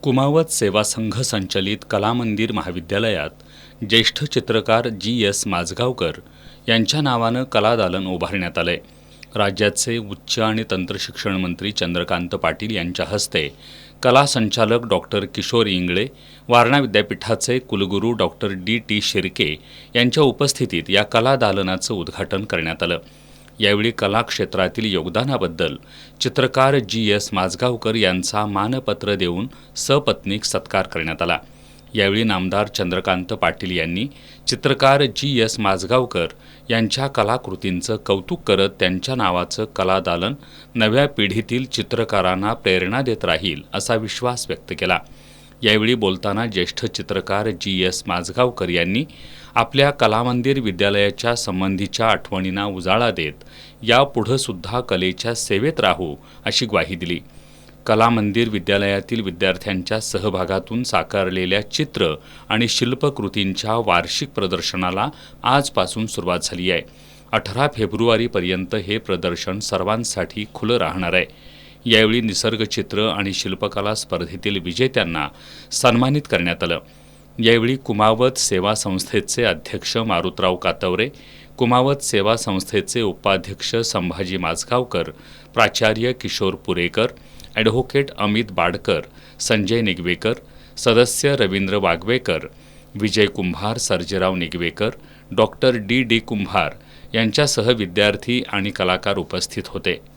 कुमावत सेवा संघ संचलित कलामंदिर महाविद्यालयात ज्येष्ठ चित्रकार जी.एस. माझगावकर यांच्या नावानं कलादालन उभारण्यात आलंय। राज्याचे उच्च आणि तंत्रशिक्षण मंत्री चंद्रकांत पाटील यांच्या हस्ते कला संचालक डॉक्टर किशोर इंगळे, वारणा विद्यापीठाचे कुलगुरू डॉक्टर डी.टी. शिर्के यांच्या उपस्थितीत या कलादालनाचं उद्घाटन करण्यात आलं। यावेळी कला क्षेत्रातील योगदानाबद्दल चित्रकार जी.एस. माझगावकर यांचा मानपत्र देऊन सपत्नीक सत्कार करण्यात आला। यावेळी नामदार चंद्रकांत पाटील यांनी चित्रकार जी.एस. माझगावकर यांच्या कलाकृतींचं कौतुक करत त्यांच्या नावाचं कलादालन नव्या पिढीतील चित्रकारांना प्रेरणा देत राहील असा विश्वास व्यक्त केला। यावेळी बोलताना ज्येष्ठ चित्रकार जी.एस. माझगावकर यांनी आपल्या कलामंदिर विद्यालयाच्या संबंधीच्या आठवणींना उजाळा देत यापुढे सुद्धा कलेच्या सेवेत राहू अशी ग्वाही दिली। कलामंदिर विद्यालयातील विद्यार्थ्यांच्या सहभागातून साकारलेल्या चित्र आणि शिल्पकृतींच्या वार्षिक प्रदर्शनाला आजपासून सुरुवात झाली आहे। 18 फेब्रुवारीपर्यंत हे प्रदर्शन सर्वांसाठी खुलं राहणार आहे। यावेळी निसर्गचित्र आणि शिल्पकला स्पर्धेतील विजेत्यांना सन्मानित करण्यात आलं। यावेळी कुमावत सेवा संस्थेचे अध्यक्ष मारुतराव कातवरे, कुमावत सेवा संस्थेचे उपाध्यक्ष संभाजी माझगावकर, प्राचार्य किशोर पुरेकर, ॲडव्होकेट अमित बाडकर, संजय निगवेकर, सदस्य रवींद्र वागवेकर, विजय कुंभार, सर्जेराव निगवेकर, डॉक्टर डी.डी. कुंभार यांच्यासह विद्यार्थी आणि कलाकार उपस्थित होते।